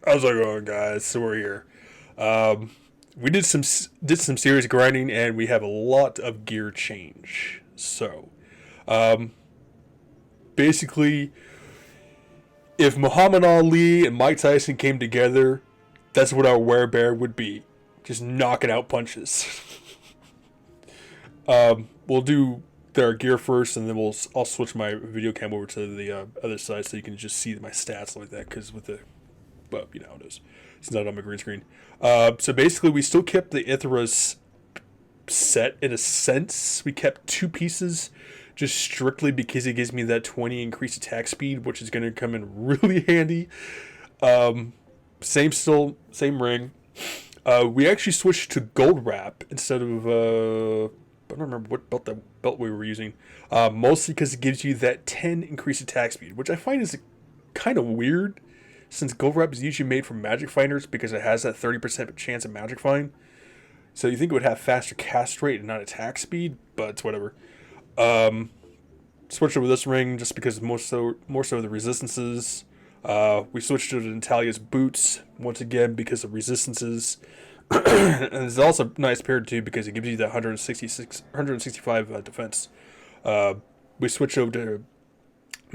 How's it going, guys? So we're here. Um, we did some serious grinding, and we have a lot of gear change. So, um, basically, if Muhammad Ali and Mike Tyson came together, that's what our werebear would be, just knocking out punches. We'll do their gear first, and then I'll switch my video cam over to the other side so you can just see my stats like that. Because with the well, you know how it is. It's not on my green screen. So basically, we still kept the Ithras set in a sense. We kept two pieces just strictly because it gives me that 20 increased attack speed, which is going to come in really handy. Same ring. We actually switched to gold wrap instead of I don't remember what belt we were using. Mostly because it gives you that 10 increased attack speed, which I find is kind of weird since gold wrap is usually made for magic finders because it has that 30% chance of magic find. So you think it would have faster cast rate and not attack speed, but it's whatever. Switched over this ring just because more so the resistances. We switched to Natalia's boots once again because of resistances. And it's also nice paired too because it gives you that 165 defense. We switched over to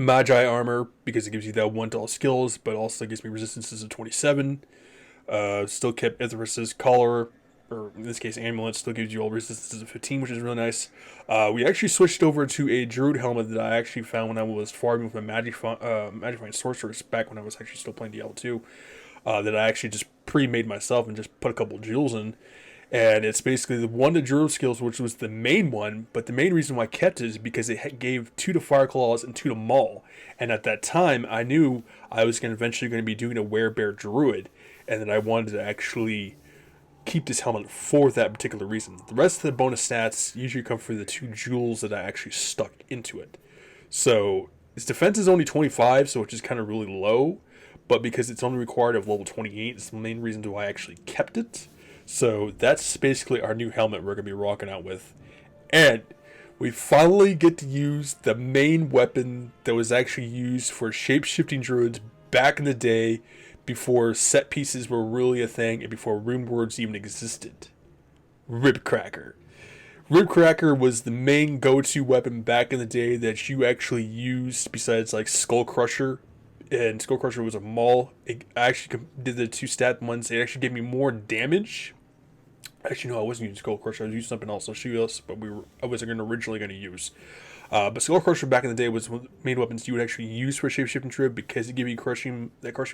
Magi armor because it gives you that 1 to all skills, but also gives me resistances of 27. Still kept Ithras's collar, or in this case amulet, still gives you all resistances of 15, which is really nice. We actually switched over to a druid helmet that I actually found when I was farming with my Magic Find Sorceress back when I was actually still playing Diablo 2. That I actually just pre-made myself and just put a couple jewels in. And it's basically the 1 to druid skills, which was the main one. But the main reason why I kept it is because it gave 2 to fire claws and 2 to maul. And at that time, I knew I was eventually going to be doing a werebear druid, and that I wanted to actually keep this helmet for that particular reason. The rest of the bonus stats usually come from the 2 jewels that I actually stuck into it. So its defense is only 25, so which is kind of really low. But because it's only required of level 28, it's the main reason why I actually kept it. So that's basically our new helmet we're going to be rocking out with. And we finally get to use the main weapon that was actually used for shape-shifting druids back in the day before set pieces were really a thing and before rune words even existed. Ribcracker. Ribcracker was the main go-to weapon back in the day that you actually used besides like Skull Crusher, and Skull Crusher was a maul. I actually did the 2 stat ones. It actually gave me more damage. Actually, no, I wasn't using Skull Crusher. I was using something else. I'll show you this, but I wasn't originally going to use. But Skull Crusher back in the day was one of the main weapons you would actually use for shapeshifting trip because it gave you crushing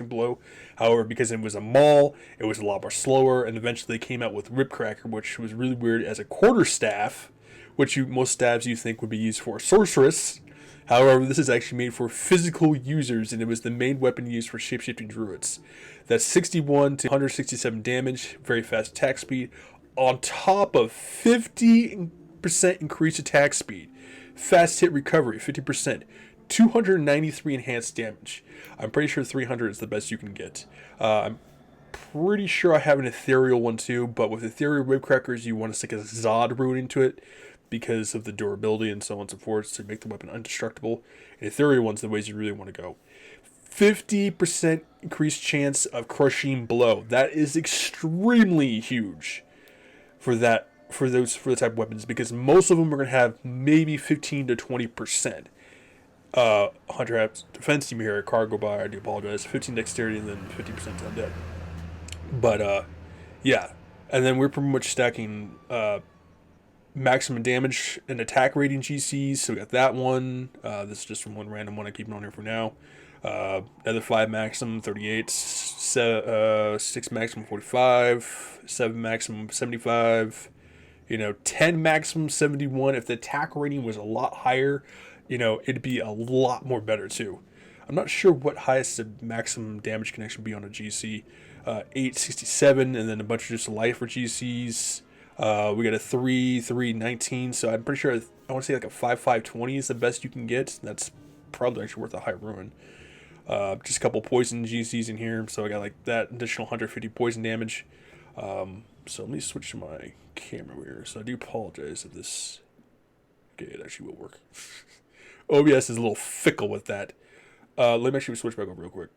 blow. However, because it was a maul, it was a lot more slower, and eventually they came out with Ribcracker, which was really weird as a quarterstaff, which most staves you think would be used for a sorceress. However, this is actually made for physical users, and it was the main weapon used for shapeshifting druids. That's 61 to 167 damage, very fast attack speed, on top of 50% increased attack speed, fast hit recovery, 50%, 293 enhanced damage. I'm pretty sure 300 is the best you can get. I'm pretty sure I have an ethereal one too, but with ethereal ribcrackers, you want to stick a Zod rune into it because of the durability and so on and so forth to make the weapon indestructible. And ethereal one's the ways you really want to go. 50% increased chance of crushing blow. That is extremely huge for the type of weapons because most of them are going to have maybe 15 to 20%. Hunter has defense team here, cargo by, I do apologize, 15 dexterity and then 50% undead. But yeah, and then we're pretty much stacking maximum damage and attack rating GCs. So we got that one. This is just from one random one. I keep it on here for now. Another 5 maximum 38, 6 maximum 45, 7 maximum 75, 10 maximum 71. If the attack rating was a lot higher, it'd be a lot more better too. I'm not sure what highest the maximum damage can actually be on a GC. 867, and then a bunch of just lifer GCs. We got a 319, so I'm pretty sure I want to say like a 520 is the best you can get. That's probably actually worth a high ruin. Just a couple poison GCs in here, so I got like that additional 150 poison damage. So let me switch to my camera here. So I do apologize if this. Okay, it actually will work. OBS is a little fickle with that. Let me actually switch back over real quick.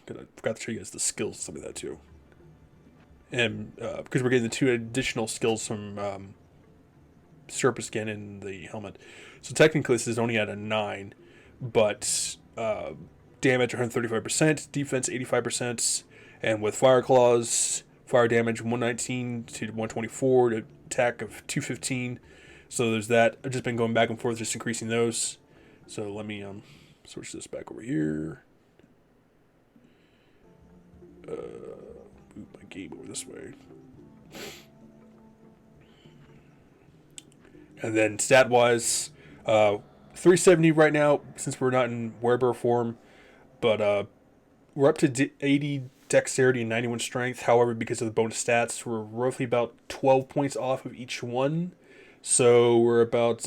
I forgot to show you guys the skills and some of that too. And because we're getting the 2 additional skills from Serpent Skin and the helmet. So technically this is only at a 9, but damage 135%, defense 85%, and with Fire Claws, fire damage 119 to 124, to attack of 215. So there's that. I've just been going back and forth, just increasing those. So let me switch this back over here. Move my game over this way. And then stat-wise, 370 right now, since we're not in WereBear form. But we're up to 80 dexterity and 91 strength. However, because of the bonus stats, we're roughly about 12 points off of each one. So we're about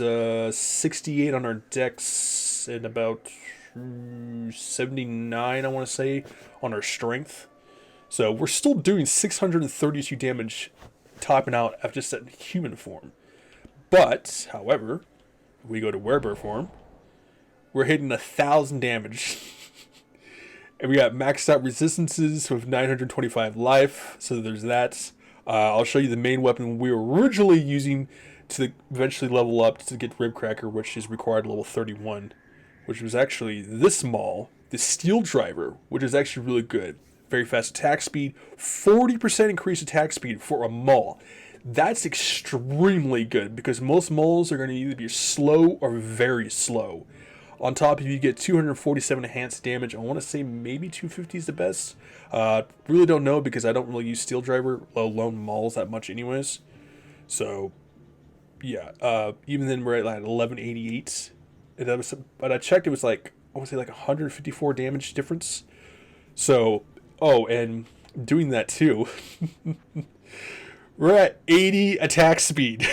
68 on our dex and about 79, I want to say, on our strength. So we're still doing 632 damage topping out of just that human form. But, however, if we go to WereBear form, we're hitting 1,000 damage. And we got maxed out resistances with 925 life. So there's that. I'll show you the main weapon we were originally using to eventually level up to get Ribcracker, which is required level 31. Which was actually this Maul, the Steel Driver, which is actually really good. Very fast attack speed, 40% increased attack speed for a Maul. That's extremely good because most Mauls are going to either be slow or very slow. On top of you get 247 enhanced damage. I want to say maybe 250 is the best. Really don't know because I don't really use Steel Driver, let alone Mauls that much anyways. So, yeah. Even then we're at like 1188. But I checked, it was like, I want to say like 154 damage difference. So, oh, and doing that too. We're at 80 attack speed.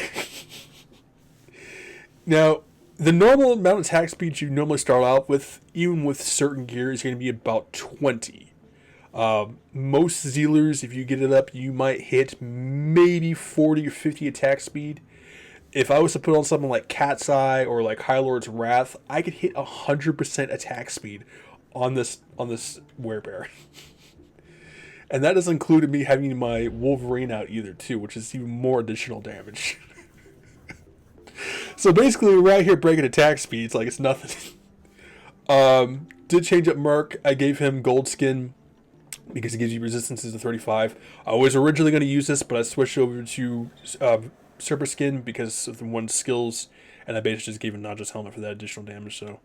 Now, the normal amount of attack speed you normally start out with, even with certain gear, is going to be about 20. Most Zealers, if you get it up, you might hit maybe 40 or 50 attack speed. If I was to put on something like Cat's Eye or like High Lord's Wrath, I could hit 100% attack speed on this WereBear. And that doesn't include me having my Wolverine out either, too, which is even more additional damage. So basically, we're out here breaking attack speeds like it's nothing. Did change up Merc. I gave him Gold Skin because it gives you resistances to 35. I was originally going to use this, but I switched over to Serpent Skin because of the one skills, and I basically just gave him Naja's Helmet for that additional damage. So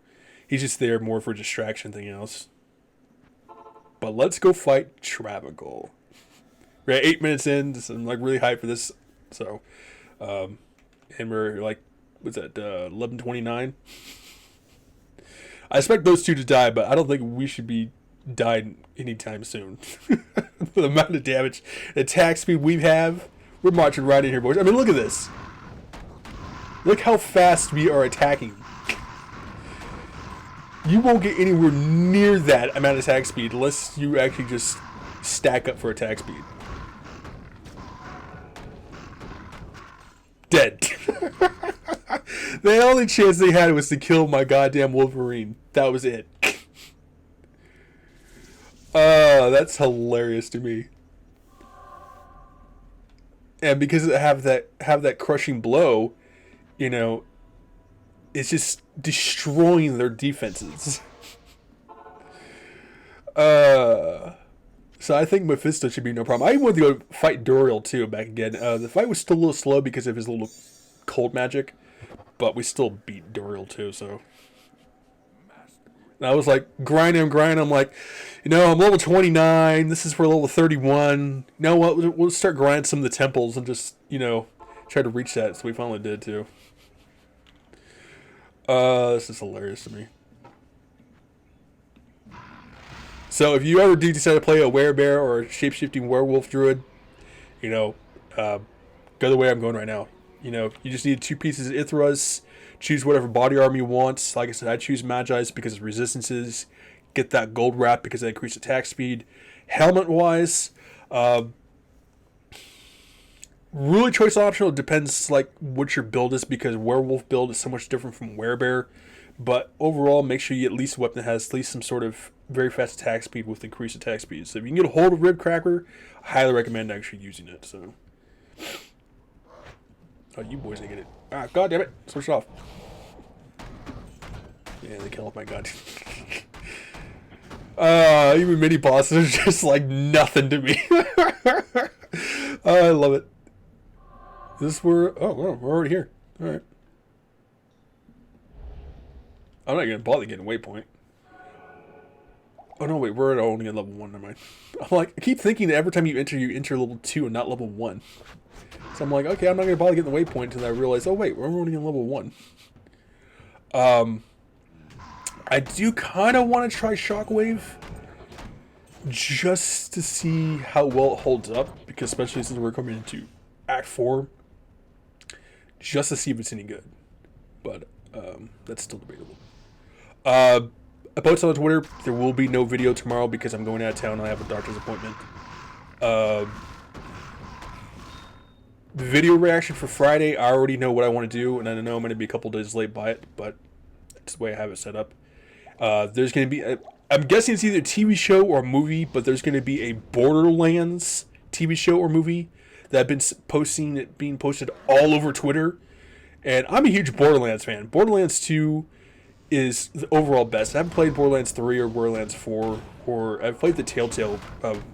he's just there more for distraction than anything else. But let's go fight Travancore. We're at 8 minutes in. I'm like really hyped for this. So, and we're like, what's that? 11:29. I expect those two to die, but I don't think we should be dying anytime soon. For the amount of damage, attack speed we have, we're marching right in here, boys. I mean, look at this. Look how fast we are attacking. You won't get anywhere near that amount of attack speed unless you actually just stack up for attack speed. Dead. The only chance they had was to kill my goddamn Wolverine. That was it. That's hilarious to me. And because I have that crushing blow, you know, it's just destroying their defenses. So I think Mephisto should be no problem. I wanted to go fight Duriel too back again. The fight was still a little slow because of his little cold magic, but we still beat Duriel too. So and I was like grinding. I'm like, you know, I'm level 29. This is for level 31. You know what? We'll start grinding some of the temples and just, you know, try to reach that. So we finally did too. This is hilarious to me. So if you ever do decide to play a werebear or a shape-shifting werewolf druid, you know, go the way I'm going right now. You know, you just need 2 pieces of Ithras, choose whatever body armor you want. Like I said, I choose Magi's because of resistances. Get that gold wrap because I increase attack speed. Helmet-wise, really choice optional. It depends like what your build is because werewolf build is so much different from werebear. But overall, make sure you get at least a weapon that has at least some sort of very fast attack speed with increased attack speed. So if you can get a hold of Rib Cracker, I highly recommend actually using it. So, oh, you boys didn't get it. Ah, god damn it! Switch it off. Yeah, they kill off my gun. Even mini bosses are just like nothing to me. I love it. This we're well, we're already here. All right. I'm not gonna bother getting a waypoint. Oh no, wait, we're only at level 1. Never mind. I'm like, I keep thinking that every time you enter level 2 and not level 1. So I'm like, okay, I'm not gonna bother getting the waypoint until I realize, oh wait, we're only in level 1. I do kind of want to try Shockwave, just to see how well it holds up, because especially since we're coming into Act 4, just to see if it's any good. But that's still debatable. I posted on Twitter, there will be no video tomorrow because I'm going out of town. I have a doctor's appointment. The video reaction for Friday, I already know what I want to do, and I know I'm going to be a couple days late by it, but that's the way I have it set up. There's going to be, I'm guessing it's either a TV show or a movie, but there's going to be a Borderlands TV show or movie that I've been being posted all over Twitter. And I'm a huge Borderlands fan. Borderlands 2 is the overall best. I haven't played Borderlands 3 or Borderlands 4, or I've played the Telltale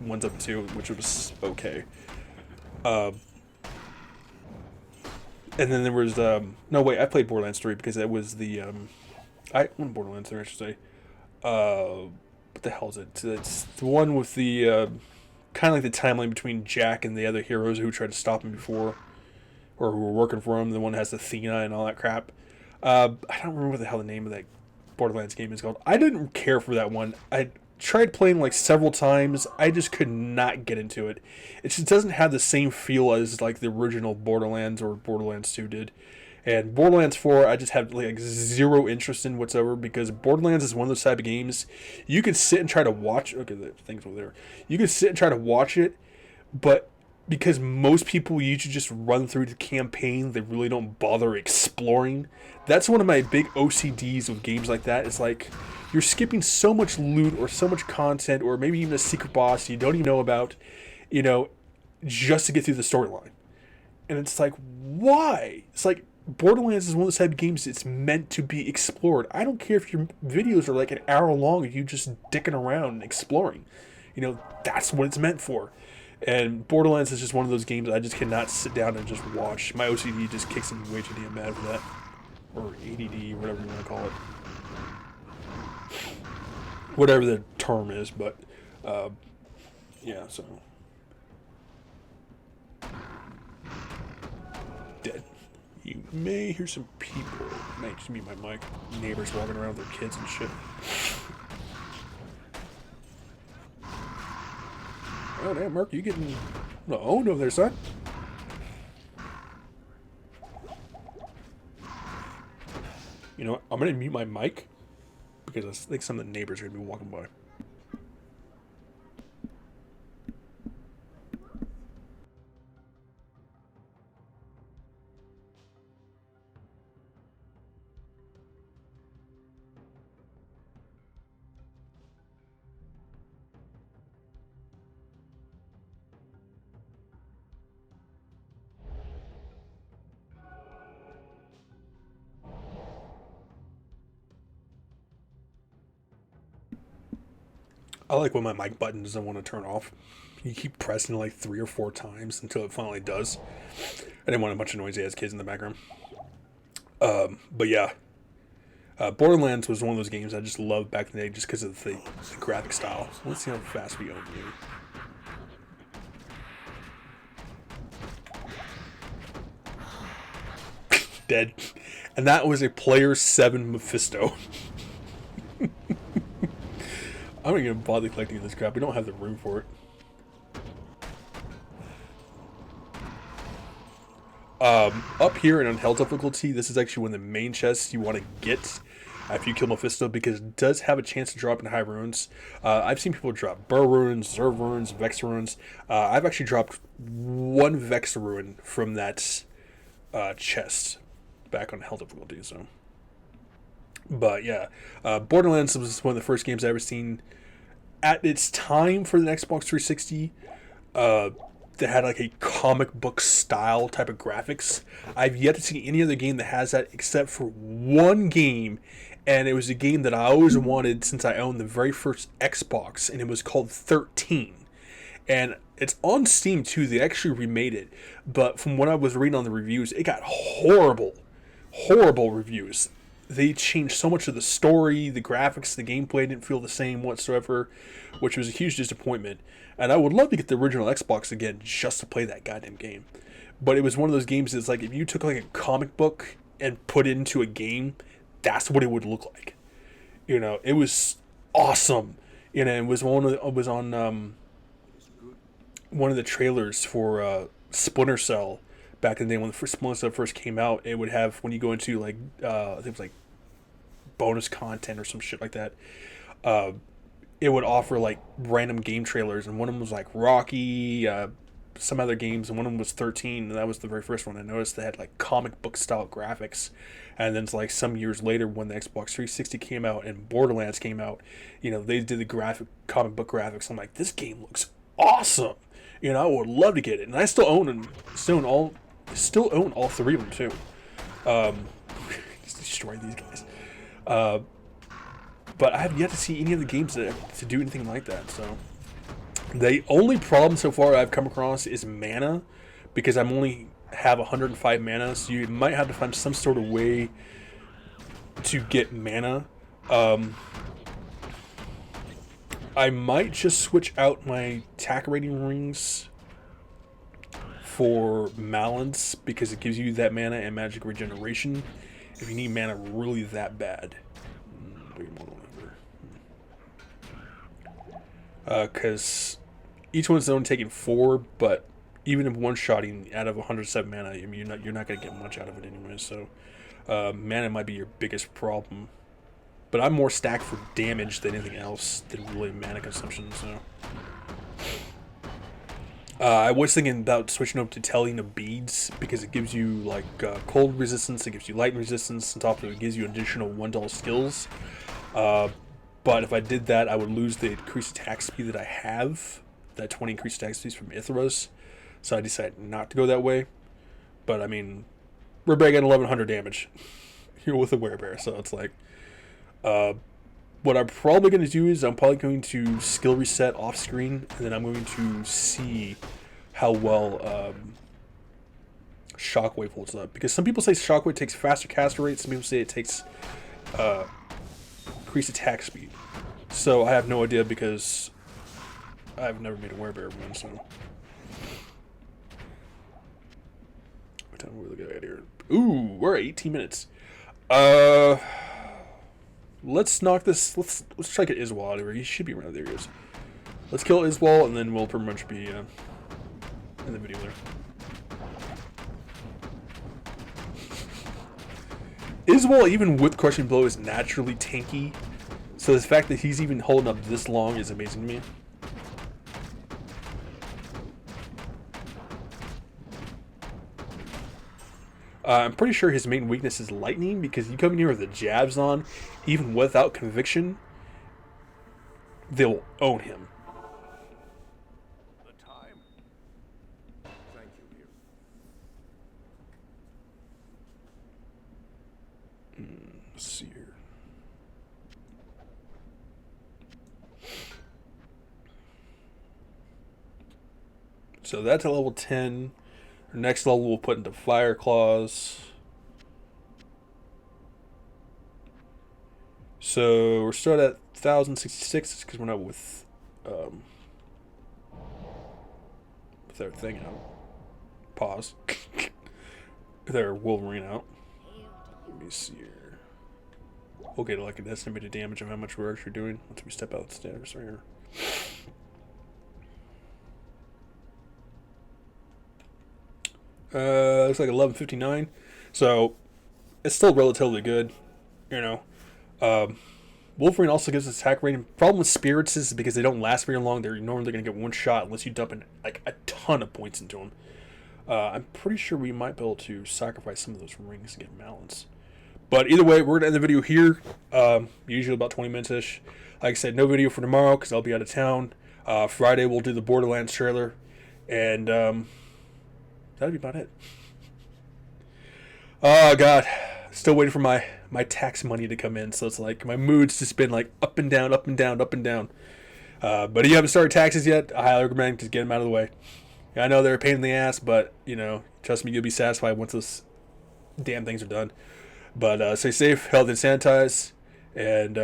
ones up to, which was okay. And then there was, no wait, I played Borderlands 3 because that was the, Borderlands 3 I should say. What the hell is it? It's the one with the, kind of like the timeline between Jack and the other heroes who tried to stop him before, or who were working for him. The one that has Athena and all that crap. I don't remember what the hell the name of that Borderlands game is called. I didn't care for that one. I tried playing like several times. I just could not get into it. It just doesn't have the same feel as like the original Borderlands or Borderlands 2 did. And Borderlands 4, I just have like zero interest in whatsoever, because Borderlands is one of those type of games you can sit and try to watch. Okay, the thing's over there. You can sit and try to watch it, but because most people usually just run through the campaign, they really don't bother exploring. That's one of my big OCDs with games like that. It's like you're skipping so much loot or so much content, or maybe even a secret boss you don't even know about, just to get through the storyline. And it's like, why? It's like Borderlands is one of those type of games it's meant to be explored. I don't care if your videos are like an hour long and you just dicking around and exploring. That's what it's meant for. And Borderlands is just one of those games I just cannot sit down and just watch. My OCD just kicks in way too damn mad for that. Or ADD, whatever you want to call it. Whatever the term is, but, yeah, so. Dead. You may hear some people. Might just be my mic. Neighbors walking around with their kids and shit. Oh, damn, Mark, you getting owned over there, son? You know what? I'm going to mute my mic because I think some of the neighbors are going to be walking by. I like when my mic button doesn't want to turn off. You keep pressing it like 3 or 4 times until it finally does. I didn't want a bunch of noisy ass kids in the background. But yeah. Borderlands was one of those games I just loved back in the day just because of the graphic style. So let's see how fast we own you. Dead. And that was a player 7 Mephisto. I'm not going to bother collecting this crap. We don't have the room for it. Up here in Unheld difficulty, this is actually one of the main chests you want to get after you kill Mephisto, because it does have a chance to drop in high runes. I've seen people drop Burr runes, Zerv runes, Vex runes. I've actually dropped 1 Vex rune from that chest back on Hell difficulty. So But yeah, Borderlands was one of the first games I ever seen at its time for the Xbox 360. Uh, that had like a comic book style type of graphics. I've yet to see any other game that has that except for one game, and it was a game that I always wanted since I owned the very first Xbox, and it was called 13. And it's on Steam too. They actually remade it, but from what I was reading on the reviews, it got horrible, horrible reviews. They changed so much of the story, the graphics, the gameplay didn't feel the same whatsoever, which was a huge disappointment. And I would love to get the original Xbox again just to play that goddamn game. But it was one of those games that's like if you took like a comic book and put it into a game, that's what it would look like. You know, it was awesome. You know, it was on one of the trailers for Splinter Cell back in the day when the first Splinter Cell first came out. It would have when you go into like I think it was like bonus content or some shit like that. Uh, it would offer like random game trailers, and one of them was like Rocky, some other games, and one of them was 13, and that was the very first one I noticed. They had like comic book style graphics, and then it's like some years later when the Xbox 360 came out and Borderlands came out, you know, they did the graphic comic book graphics. I'm like, this game looks awesome. You know, I would love to get it, and I still own and still own all three of them too. Just destroy these guys. But I have yet to see any of the games to do anything like that. So the only problem so far I've come across is mana, because I'm only have 105 mana. So you might have to find some sort of way to get mana. I might just switch out my attack rating rings for Malance because it gives you that mana and magic regeneration if you need mana really that bad. Because each one's only taking 4, but even if one-shotting out of 107 mana, I mean, you're not going to get much out of it anyway, so mana might be your biggest problem. But I'm more stacked for damage than anything else than really mana consumption, so... I was thinking about switching up to Telling of Beads, because it gives you, like, cold resistance, it gives you light resistance, on top of it gives you additional $1 skills. But if I did that, I would lose the increased attack speed that I have, that 20 increased attack speed from Ithros, so I decided not to go that way. But, I mean, WereBear getting 1100 damage here with a WereBear, so it's like... what I'm probably going to do is I'm probably going to skill reset off screen, and then I'm going to see how well Shockwave holds up. Because some people say Shockwave takes faster caster rate, some people say it takes increased attack speed. So I have no idea because I've never made a WereBear one, so... What time are we looking at here? Ooh, we're at 18 minutes. Let's knock this. Let's try to get Iswal out of here. He should be around. There he is. Let's kill Iswal, and then we'll pretty much be in the video there. Iswal, even with Crushing Blow, is naturally tanky. So the fact that he's even holding up this long is amazing to me. I'm pretty sure his main weakness is lightning, because you come in here with the jabs on, even without conviction, they'll own him. The time. Thank you, dear. Let's see here. So that's a level 10. Our next level we'll put into Fire Claws. So we're still at 1066 because we're not with our thing out. Pause. With our Wolverine out. Let me see here. We'll get like an estimated damage of how much we're actually doing once we step out the stairs right here. Looks like 1159. So it's still relatively good, you know. Wolverine also gives us attack rating. Problem with spirits is because they don't last very long. They're normally going to get one shot unless you dump in like a ton of points into them. I'm pretty sure we might be able to sacrifice some of those rings to get Malance. But either way, we're going to end the video here. Usually about 20 minutes-ish. Like I said, no video for tomorrow because I'll be out of town. Friday, we'll do the Borderlands trailer. And that'll be about it. Oh, God. Still waiting for my tax money to come in. So it's like my mood's just been like up and down, up and down, up and down. But if you haven't started taxes yet, I highly recommend just get them out of the way. I know they're a pain in the ass, but, you know, trust me, you'll be satisfied once those damn things are done. But stay safe, healthy, and sanitize. And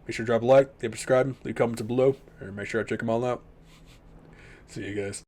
make sure to drop a like, subscribe, leave comments below, or make sure I check them all out. See you guys.